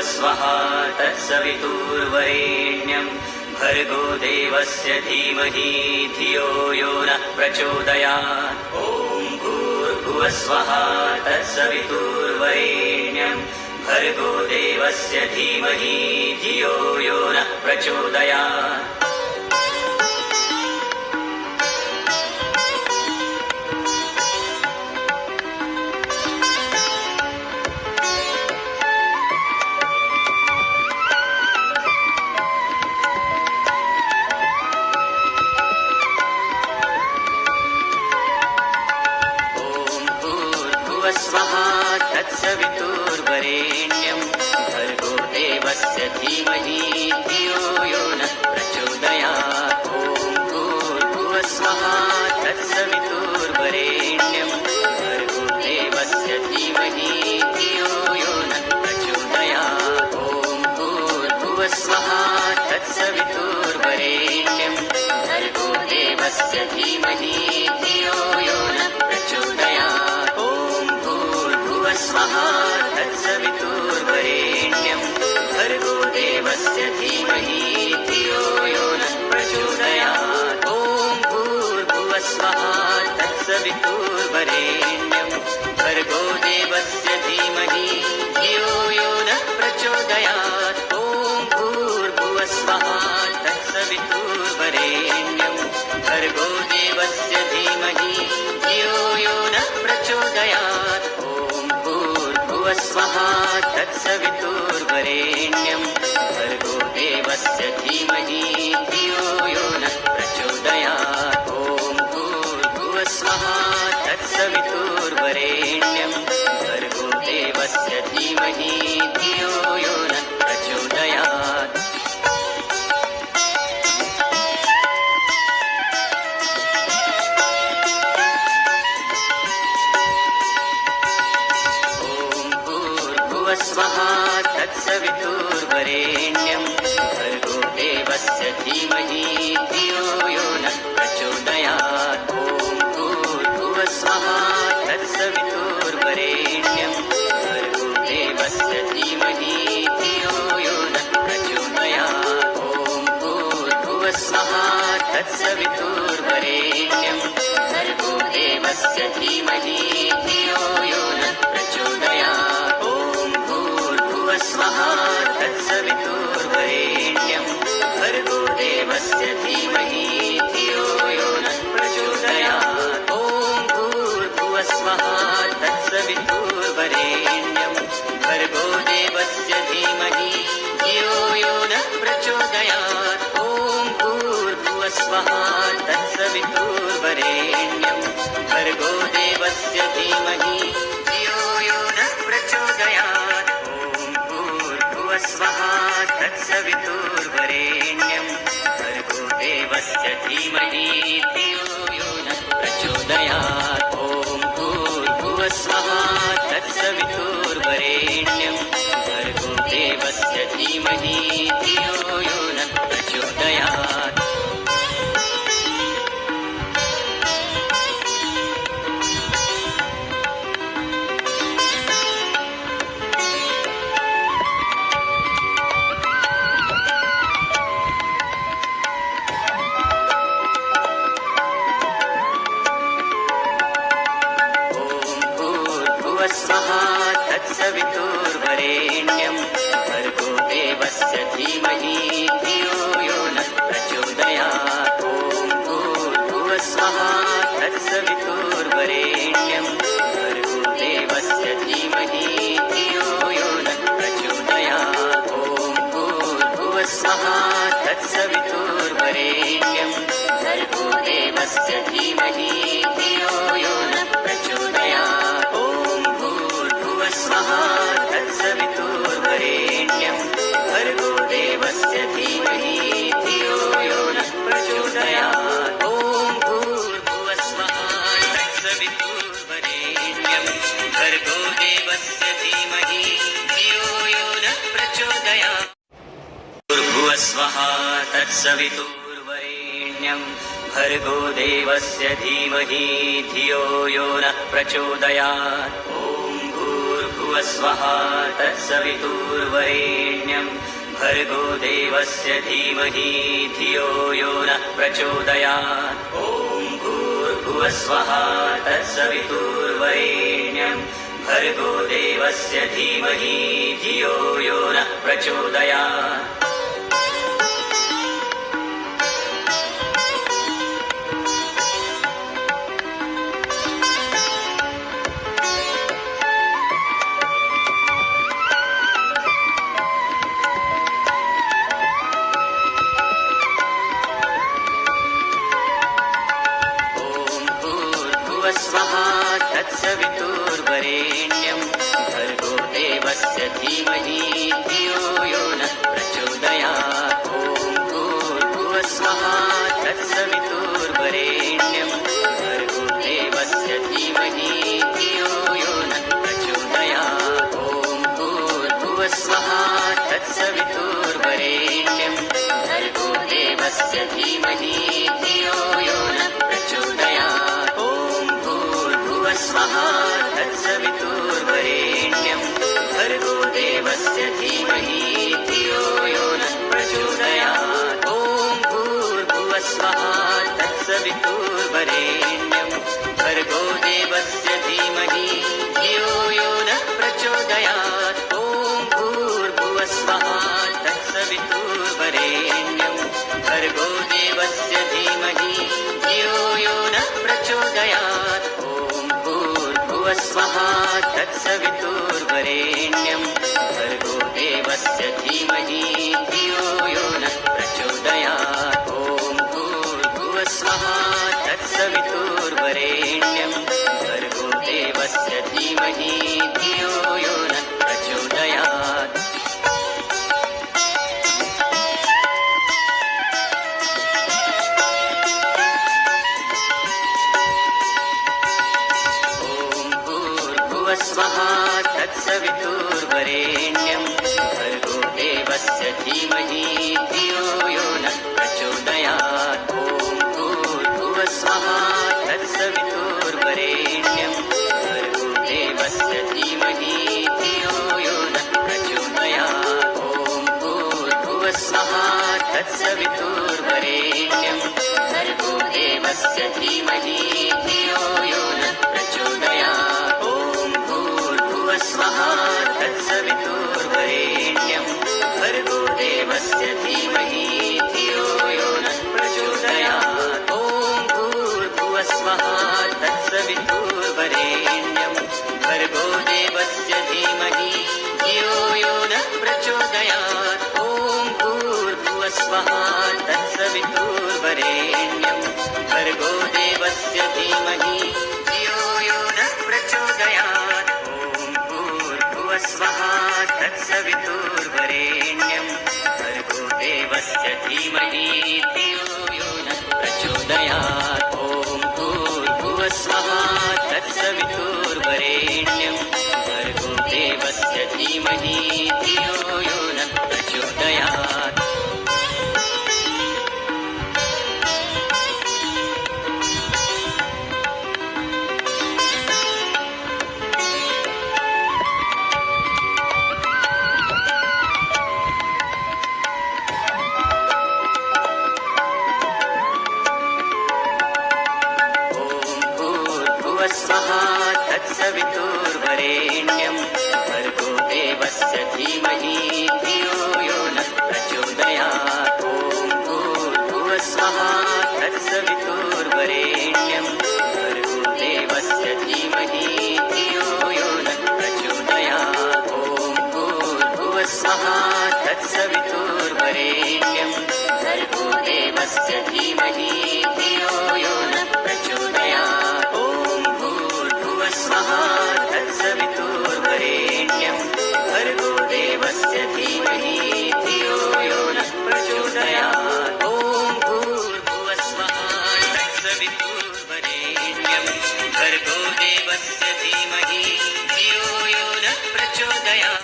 भूर्भुवस्वः तत्सवितुर्वरेण्यं भर्गो देवस्य धीमहि धियो यो नः प्रचोदयात्। ॐ भूर्भुवस्वः तत्सवितुर्वरेण्यं भर्गो देवस्य धीमहि धियो यो नः प्रचोदयात्। स्वः तत्सवितुर्वरेण्यं भर्गो देवस्य धीमहि धियो यो नः प्रचोदयात्। ॐ भूर्भुवस्वः तत्सवितुर्वरेण्यं भर्गो देवस्य धीमहि धियो यो नः प्रचोदयात्। ॐ भूर्भुवस्वः तत्सवितुर्वरेण्यं भर्गो देवस्य धीमहि धियो यो नः प्रचोदयात्। स्वः तत्सवितुर्वरेण्यं भर्गो देवस्य धीमहि धियो यो नः प्रचोदयात्। ॐ भूर्भुवस्वः तत्सवितुर्वरेण्यं भर्गो देवस्य धीमहि धियो यो नः प्रचोदयात्। ॐ भूर्भुवस्वः तत्सवितुर्वरेण्यं भर्गो देवस्य धीमहि धियो यो नः प्रचोदयात्। स्वः तत्सवितुर्वरेण्यं भर्गो देवस्य धीमहि धियो यो नः प्रचोदयात्। ॐ भूर्भुवस्वः तत्सवितुर्वरेण्यं भर्गो देवस्य धीमहि धियो यो नः प्रचोदयात्। स्वः तत्सवितुर्वरेण्यं भर्गो देवस्य धीमहि धियो यो नः प्रचोदयात्। ॐ भूर्भुवस्वः तत्सवितुर्वरेण्यं भर्गो देवस्य धीमहि धियो यो नः प्रचोदयात्। ॐ भूर्भुवस्वः तत्सवितुर्वरेण्यं भर्गो देवस्य धीमहि धियो यो नः प्रचोदयात्। स्वः तत्सवितुर्वरेण्यं भर्गो देवस्य धीमहि धियो यो नः प्रचोदयात्। ॐ भूर्भुवस्वः तत्सवितुर्वरेण्यं भर्गो देवस्य धीमहि धियो यो नः प्रचोदयात्। ॐ भूर्भुवस्वः तत्सवितुर्वरेण्यं भर्गो देवस्य धीमहि धियो यो नः प्रचोदयात्। स्वः तत्सवितुर्वरेण्यं भर्गो देवस्य धीमहि धियो यो नः प्रचोदयात्। ॐ भूर्भुवस्वः तत्सवितुर्वरेण्यं भर्गो देवस्य धीमहि धियो यो नः प्रचोदयात्। स्वः तत्सवितुर्वरेण्यं भर्गो देवस्य धीमहि धियो यो नः प्रचोदयात्। ॐ भूर्भुवस्वः तत्सवितुर्वरेण्यं भर्गो देवस्य धीमहि धियो यो नः प्रचोदयात्। ॐ भूर्भुवस्वः तत्सवितुर्वरेण्यं भर्गो देवस्य धीमहि धियो यो नः प्रचोदयात्। स्वः तत्सवितुर्वरेण्यं भर्गो देवस्य धीमहि धियो यो नः प्रचोदयात्। ॐ भूर्भुवस्वः तत्सवितुर्वरेण्यं भर्गो देवस्य धीमहि धियो यो नः प्रचोदयात्। भूर्भुवस्वः तत्सवितुर्वरेण्यं भर्गो देवस्य धीमहि धियो यो नः प्रचोदयात्। भूर्भुवस्वः तत्सवितुर्वरेण्यं भर्गो देवस्य धीमहि धियो यो नः प्रचोदयात् ॐ भूर्भुवस्वः तत्सवितुर्वरेण्यं भर्गो देवस्य धीमहि धियो यो नः प्रचोदयात् स्वः तत्सवितुर्वरेण्यं भर्गो देवस्य धीमहि धियो यो नः प्रचोदयात् ॐ भूर्भुवस्वः तत्सवितुर्वरेण्यं भर्गो देवस्य धीमहि धियो यो नः प्रचोदयात् ॐ भूर्भुवस्वः तत्सवितुर्वरेण्यं भर्गो देवस्य धीमहि धियो यो नः प्रचोदयात् स्वः तत्सवितुर्वरेण्यं भर्गो देवस्य धीमहि धियो यो नः प्रचोदयात् ॐ भूर्भुवस्वः तत्सवितुर्वरेण्यं भर्गो देवस्य धीमहि धियो यो नः प्रचोदयात् ॐ भूर्भुवस्वः तत्सवितुर्वरेण्यं भर्गो देवस्य धीमहि धियो यो नः प्रचोदयात् स्वः तत्सवितुर्वरेण्यं भर्गो देवस्य धीमहि धियो यो नः प्रचोदयात् ॐ भूर्भुवस्वः तत्सवितुर्वरेण्यं भर्गो देवस्य धीमहि धियो यो नः प्रचोदयात् स्वः तत्सवितुर्वरेण्यं भर्गो देवस्य धीमहि धियो यो नः प्रचोदयात् ॐ भूर्भुवस्वः तत्सवितुर्वरेण्यं भर्गो देवस्य धीमहि धियो यो नः प्रचोदयात् ॐ भूर्भुवस्वः तत्सवितुर्वरेण्यं भर्गो देवस्य धीमहि धियो यो नः प्रचोदयात् स्वः तत्सवितुर्वरेण्यं भर्गो देवस्य धीमहि धियो यो नः प्रचोदयात् ॐ भूर्भुवस्वः तत्सवितुर्वरेण्यं भर्गो देवस्य धीमहि धियो यो नः प्रचोदयात् ॐ भूर्भुवस्वः तत्सवितुर्वरेण्यं भर्गो देवस्य धीमहि धियो यो नः प्रचोदयात् स्वः तत्सवितुर्वरेण्यं भर्गो देवस्य धीमहि धियो यो नः प्रचोदयात् ॐ भूर्भुवस्वः तत्सवितुर्वरेण्यं भर्गो देवस्य धीमहि धियो यो नः प्रचोदयात् स्वः तत्सवितुर्वरेण्यं भर्गो देवस्य धीमहि धियो यो नः प्रचोदयात् ॐ भूर्भुवस्वः तत्सवितुर्वरेण्यं भर्गो देवस्य धीमहि धियो यो नः प्रचोदयात् ॐ भूर्भुवस्वः तत्सवितुर्वरेण्यं भर्गो देवस्य धीमहि धियो यो नः प्रचोदयात् स्वः तत्सवितुर्वरेण्यं भर्गो देवस्य धीमहि धियो यो नः प्रचोदयात् ॐ भूर्भुवस्वः तत्सवितुर्वरेण्यं भर्गो देवस्य धीमहि धियो यो नः प्रचोदयात्